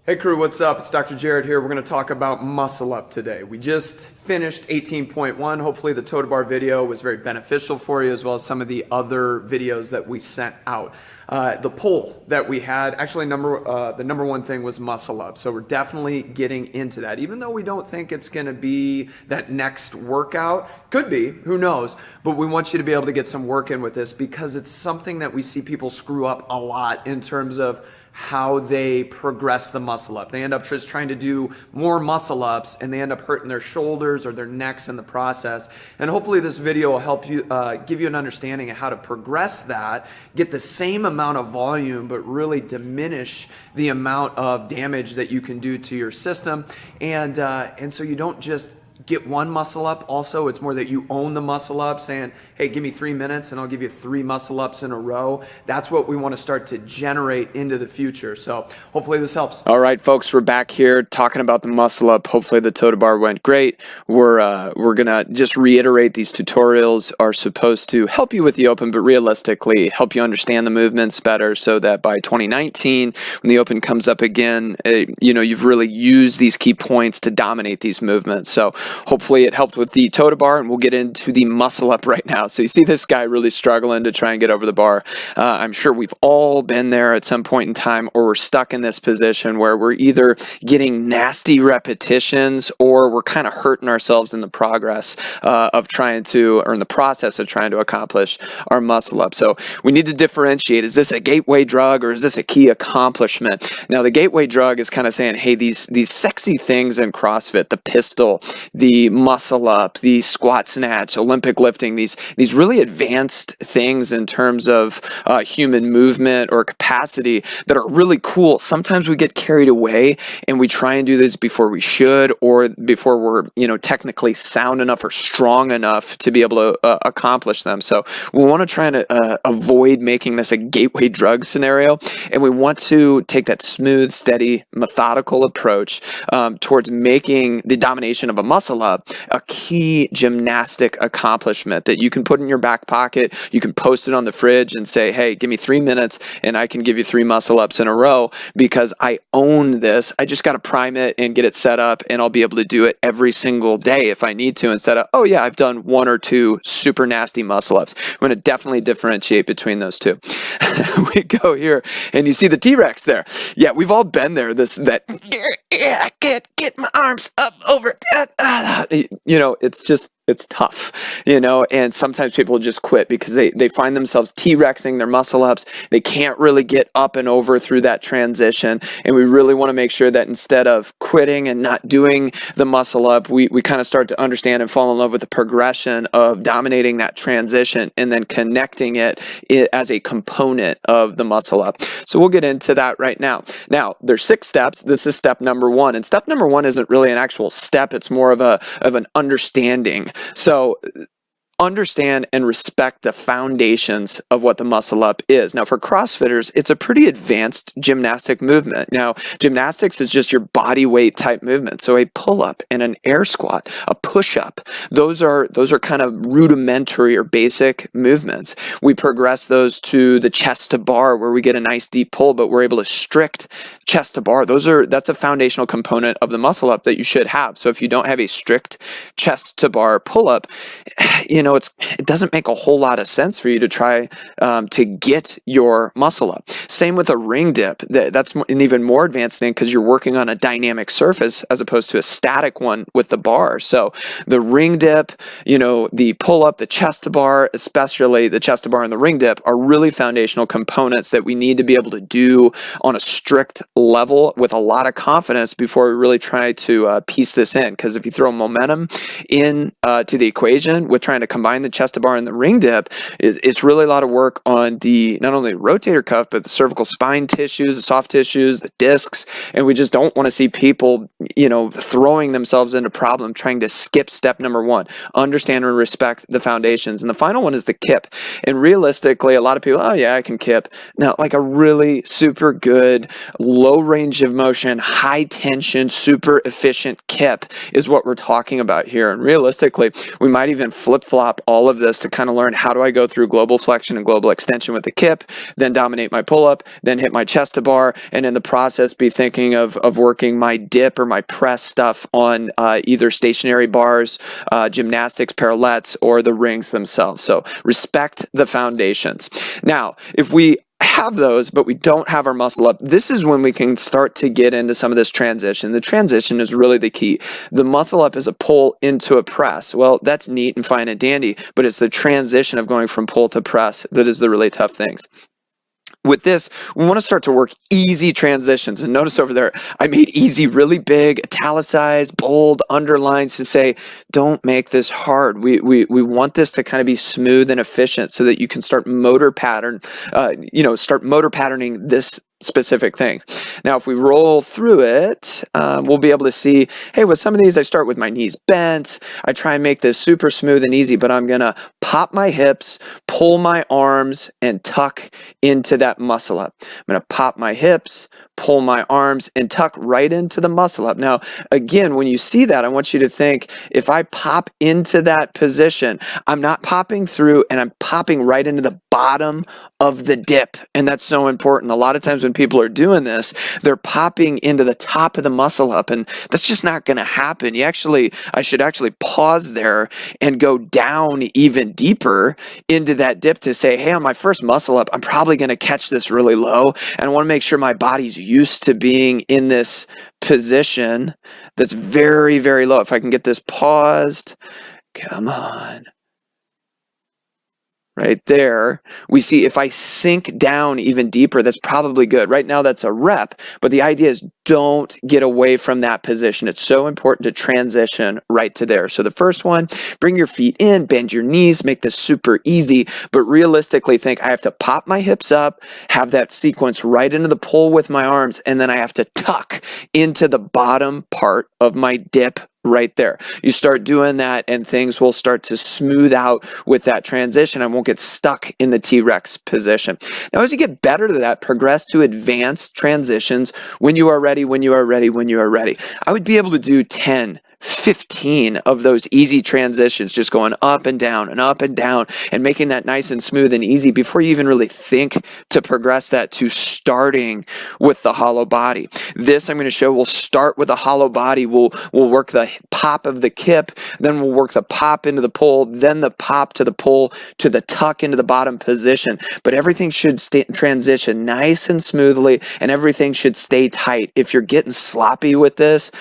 Hey crew, what's up? It's Dr. Jared here. We're going to talk about muscle up today. We just finished 18.1. Hopefully the total bar video was very beneficial for you, as well as some of the other videos that we sent out. The poll that we had, actually the number one thing was muscle up. So we're definitely getting into that. Even though we don't think it's going to be that next workout, could be, who knows, but we want you to be able to get some work in with this because it's something that we see people screw up a lot in terms of how they progress the muscle up. They end up just trying to do more muscle ups and they end up hurting their shoulders or their necks in the process. And hopefully this video will help you, give you an understanding of how to progress that, get the same amount of volume, but really diminish the amount of damage that you can do to your system. And so you don't just get one muscle up. Also, it's more that you own the muscle up, saying, hey, give me 3 minutes and I'll give you 3 muscle ups in a row. That's what we want to start to generate into the future. So hopefully this helps. All right, folks, we're back here talking about the muscle up. Hopefully the total bar went great. We're gonna just reiterate, these tutorials are supposed to help you with the open, but realistically help you understand the movements better, so that by 2019, when the open comes up again, you've really used these key points to dominate these movements. So hopefully it helped with the total bar, and we'll get into the muscle up right now. So you see this guy really struggling to try and get over the bar. I'm sure we've all been there at some point in time, or we're stuck in this position where we're either getting nasty repetitions or we're kind of hurting ourselves in the progress of trying to, or in the process of trying to accomplish our muscle up. So we need to differentiate, is this a gateway drug or is this a key accomplishment? Now the gateway drug is kind of saying, hey, these sexy things in CrossFit, the pistol, the muscle up, the squat snatch, Olympic lifting, these really advanced things in terms of human movement or capacity that are really cool. Sometimes we get carried away and we try and do this before we should, or before we're technically sound enough or strong enough to be able to accomplish them. So we want to try and avoid making this a gateway drug scenario, and we want to take that smooth, steady, methodical approach towards making the domination of a muscle up a key gymnastic accomplishment that you can put in your back pocket. You can post it on the fridge and say, hey, give me 3 minutes and I can give you 3 muscle ups in a row because I own this. I just got to prime it and get it set up, and I'll be able to do it every single day if I need to, instead of, oh yeah, I've done 1 or 2 super nasty muscle ups. We're going to definitely differentiate between those two. We go here and you see the T-Rex there. Yeah, we've all been there. I can't get my arms up over. It's tough, and sometimes people just quit because they find themselves T-Rexing their muscle ups. They can't really get up and over through that transition. And we really want to make sure that instead of quitting and not doing the muscle up, we kind of start to understand and fall in love with the progression of dominating that transition and then connecting it as a component of the muscle up. So we'll get into that right now. Now, there's 6 steps. This is step number 1. And step number 1 isn't really an actual step. It's more of an understanding. So understand and respect the foundations of what the muscle up is. Now for CrossFitters, it's a pretty advanced gymnastic movement. Now gymnastics is just your body weight type movement. So a pull-up and an air squat, a push-up, those are kind of rudimentary or basic movements. We progress those to the chest to bar, where we get a nice deep pull, but we're able to strict chest to bar. That's a foundational component of the muscle up that you should have. So if you don't have a strict chest to bar pull-up, it doesn't make a whole lot of sense for you to try to get your muscle up. Same with a ring dip. That's an even more advanced thing because you're working on a dynamic surface as opposed to a static one with the bar. So the ring dip, the pull up, the chest to bar, especially the chest to bar and the ring dip, are really foundational components that we need to be able to do on a strict level with a lot of confidence before we really try to piece this in. Because if you throw momentum in to the equation with trying to combine the chest to bar and the ring dip, it's really a lot of work on the not only rotator cuff, but the cervical spine tissues, the soft tissues, the discs. And we just don't want to see people, throwing themselves into problem trying to skip step number 1. Understand and respect the foundations. And the final one is the kip. And realistically, a lot of people, oh yeah, I can kip. Now, like a really super good, low range of motion, high tension, super efficient kip is what we're talking about here. And realistically, we might even flip-flop flip-flop all of this to kind of learn how do I go through global flexion and global extension with the kip, then dominate my pull-up, then hit my chest to bar, and in the process be thinking of working my dip or my press stuff on either stationary bars, gymnastics, parallettes, or the rings themselves. So respect the foundations. Now, if we have those, but we don't have our muscle up, this is when we can start to get into some of this transition. The transition is really the key. The muscle up is a pull into a press. Well, that's neat and fine and dandy, but it's the transition of going from pull to press that is the really tough things. With this, we want to start to work easy transitions. And notice over there, I made easy really big, italicized, bold, underlines to say, don't make this hard. We want this to kind of be smooth and efficient so that you can start motor patterning this specific things. Now, if we roll through it, we'll be able to see, hey, with some of these, I start with my knees bent. I try and make this super smooth and easy, but I'm going to pop my hips, pull my arms, and tuck into that muscle up. I'm going to pop my hips, pull my arms, and tuck right into the muscle up. Now, again, when you see that, I want you to think, if I pop into that position, I'm not popping through, and I'm popping right into the bottom of the dip. And that's so important. A lot of times when people are doing this, they're popping into the top of the muscle up, and that's just not going to happen. I should actually pause there and go down even deeper into that dip to say, hey, on my first muscle up, I'm probably going to catch this really low, and I want to make sure my body's used to being in this position that's very, very low. If I can get this paused, come on. Right there, we see if I sink down even deeper, that's probably good. Right now, that's a rep, but the idea is don't get away from that position. It's so important to transition right to there. So the first one, bring your feet in, bend your knees, make this super easy, but realistically think I have to pop my hips up, have that sequence right into the pull with my arms, and then I have to tuck into the bottom part of my dip right there. You start doing that and things will start to smooth out with that transition. I won't get stuck in the T-Rex position. Now, as you get better to that, progress to advanced transitions when you are ready, when you are ready, when you are ready. I would be able to do 10, 15 of those easy transitions, just going up and down and up and down and making that nice and smooth and easy before you even really think to progress that to starting with the hollow body. This I'm going to show will start with a hollow body. We'll work the pop of the kip, then we'll work the pop into the pull, then the pop to the pull to the tuck into the bottom position. But everything should transition nice and smoothly, and everything should stay tight. If you're getting sloppy with this,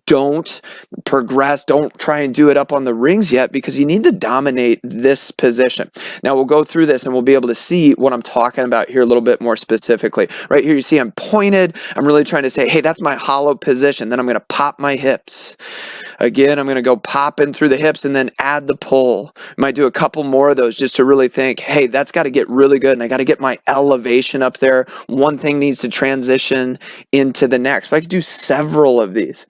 don't progress. Don't try and do it up on the rings yet, because you need to dominate this position. Now we'll go through this and we'll be able to see what I'm talking about here a little bit more specifically. Right here you see I'm pointed. I'm really trying to say, hey, that's my hollow position. Then I'm going to pop my hips. Again, I'm going to go pop in through the hips and then add the pull. Might do a couple more of those just to really think, hey, that's got to get really good, and I got to get my elevation up there. One thing needs to transition into the next. But I could do several of these.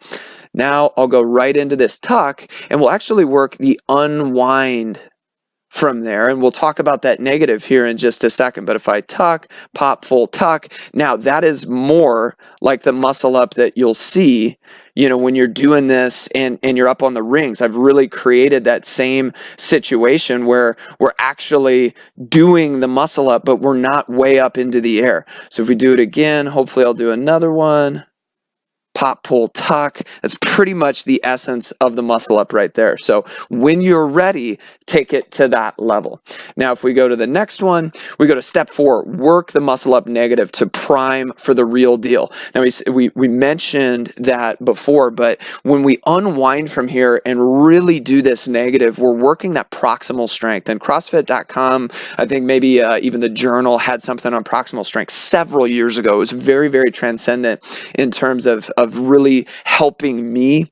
Now I'll go right into this tuck, and we'll actually work the unwind from there, and we'll talk about that negative here in just a second. But if I tuck, pop, full tuck, now that is more like the muscle up that you'll see, when you're doing this and you're up on the rings. I've really created that same situation where we're actually doing the muscle up, but we're not way up into the air. So if we do it again, hopefully I'll do another one. Pop, pull, tuck. That's pretty much the essence of the muscle up right there. So when you're ready, take it to that level. Now, if we go to the next one, we go to step 4, work the muscle up negative to prime for the real deal. Now, we mentioned that before, but when we unwind from here and really do this negative, we're working that proximal strength. And CrossFit.com, I think maybe even the journal had something on proximal strength several years ago. It was very, very transcendent in terms of really helping me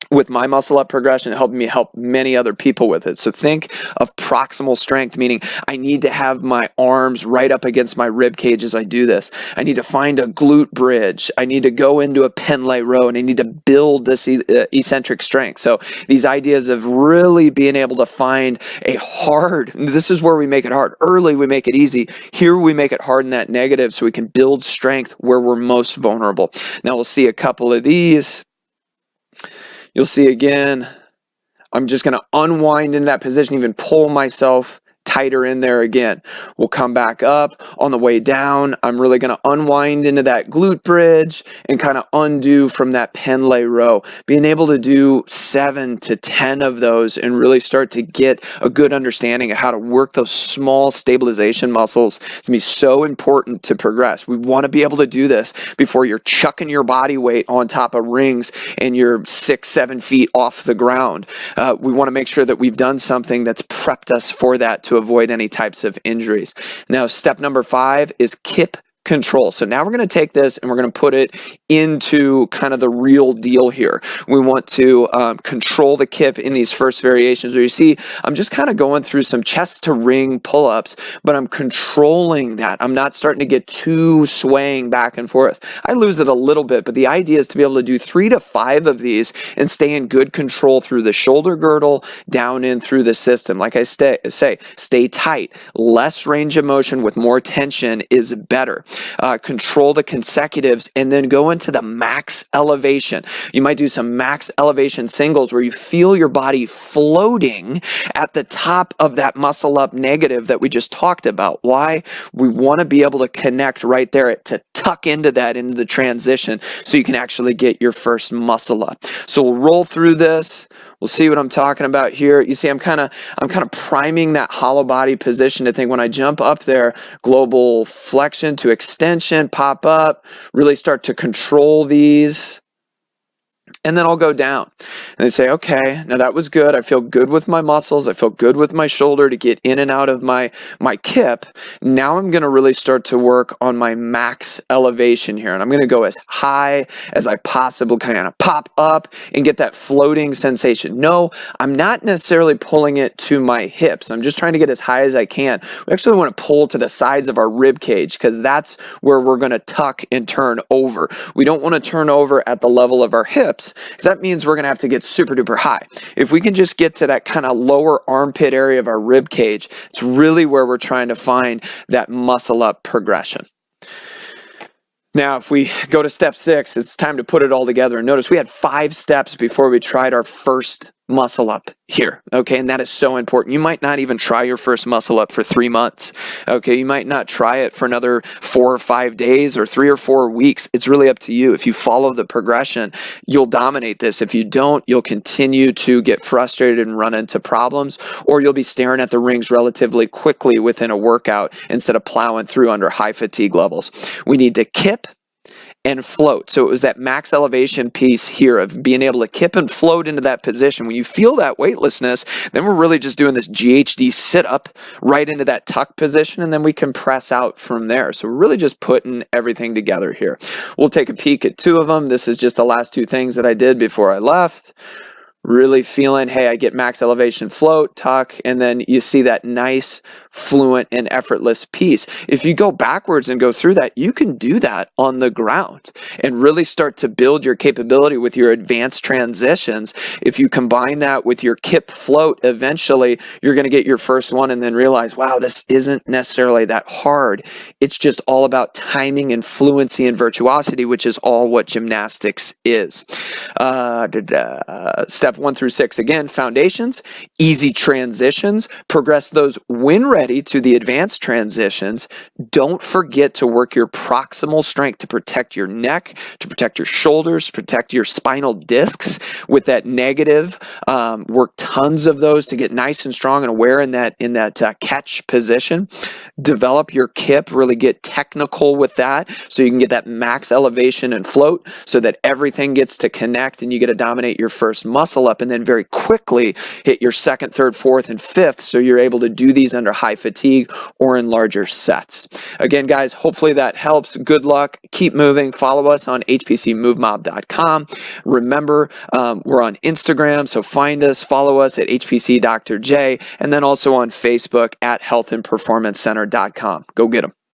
with my muscle up progression, helping me help many other people with it. So think of proximal strength, meaning I need to have my arms right up against my rib cage as I do this. I need to find a glute bridge. I need to go into a Pendlay row, and I need to build this eccentric strength. So these ideas of really being able to find a hard, this is where we make it hard. Early we make it easy. Here we make it hard in that negative so we can build strength where we're most vulnerable. Now we'll see a couple of these. You'll see again, I'm just going to unwind in that position, even pull myself tighter in there again. We'll come back up. On the way down, I'm really going to unwind into that glute bridge and kind of undo from that pen lay row. Being able to do 7 to 10 of those and really start to get a good understanding of how to work those small stabilization muscles is going to be so important to progress. We want to be able to do this before you're chucking your body weight on top of rings and you're 6-7 feet off the ground. We want to make sure that we've done something that's prepped us for that to avoid any types of injuries. Now, step number 5 is kip control. So now we're going to take this and we're going to put it into kind of the real deal here. We want to control the kip in these first variations where you see I'm just kind of going through some chest to ring pull-ups, but I'm controlling that. I'm not starting to get too swaying back and forth. I lose it a little bit, but the idea is to be able to do 3 to 5 of these and stay in good control through the shoulder girdle, down in through the system. Like I say, stay tight. Less range of motion with more tension is better. Control the consecutives and then go into the max elevation. You might do some max elevation singles where you feel your body floating at the top of that muscle up negative that we just talked about. Why? We want to be able to connect right there to tuck into that into the transition so you can actually get your first muscle up. So we'll roll through this. We'll see what I'm talking about here. You see, I'm kind of priming that hollow body position to think when I jump up there, global flexion to extension, pop up, really start to control these. And then I'll go down and they say, okay, now that was good. I feel good with my muscles. I feel good with my shoulder to get in and out of my kip. Now I'm going to really start to work on my max elevation here. And I'm going to go as high as I possibly can, kind of pop up and get that floating sensation. No, I'm not necessarily pulling it to my hips. I'm just trying to get as high as I can. We actually want to pull to the sides of our rib cage because that's where we're going to tuck and turn over. We don't want to turn over at the level of our hips, because that means we're going to have to get super duper high. If we can just get to that kind of lower armpit area of our rib cage, it's really where we're trying to find that muscle up progression. Now, if we go to step 6, it's time to put it all together. And notice we had 5 steps before we tried our first muscle up here, okay? And that is so important. You might not even try your first muscle up for 3 months, okay? You might not try it for another 4 or 5 days or 3 or 4 weeks. It's really up to you. If you follow the progression, you'll dominate this. If you don't, you'll continue to get frustrated and run into problems, or you'll be staring at the rings relatively quickly within a workout instead of plowing through under high fatigue levels. We need to kip and float. So it was that max elevation piece here of being able to kip and float into that position. When you feel that weightlessness, then we're really just doing this GHD sit up right into that tuck position, and then we can press out from there. So we're really just putting everything together here. We'll take a peek at 2 of them. This is just the last 2 things that I did before I left. Really feeling, hey, I get max elevation float, tuck, and then you see that nice, fluent, and effortless piece. If you go backwards and go through that, you can do that on the ground and really start to build your capability with your advanced transitions. If you combine that with your kip float, eventually you're going to get your first one and then realize, wow, this isn't necessarily that hard. It's just all about timing and fluency and virtuosity, which is all what gymnastics is. Step 1 through 6, again, foundations, easy transitions, progress those when ready to the advanced transitions. Don't forget to work your proximal strength to protect your neck, to protect your shoulders, protect your spinal discs with that negative. Work tons of those to get nice and strong and aware in that catch position. Develop your kip, really get technical with that so you can get that max elevation and float so that everything gets to connect and you get to dominate your first muscle up, and then very quickly hit your 2nd, 3rd, 4th, and 5th so you're able to do these under high fatigue or in larger sets. Again, guys, hopefully that helps. Good luck. Keep moving. Follow us on hpcmovemob.com. Remember, we're on Instagram, so find us, follow us at HPC Dr.J, and then also on Facebook at healthandperformancecenter.com. Go get them.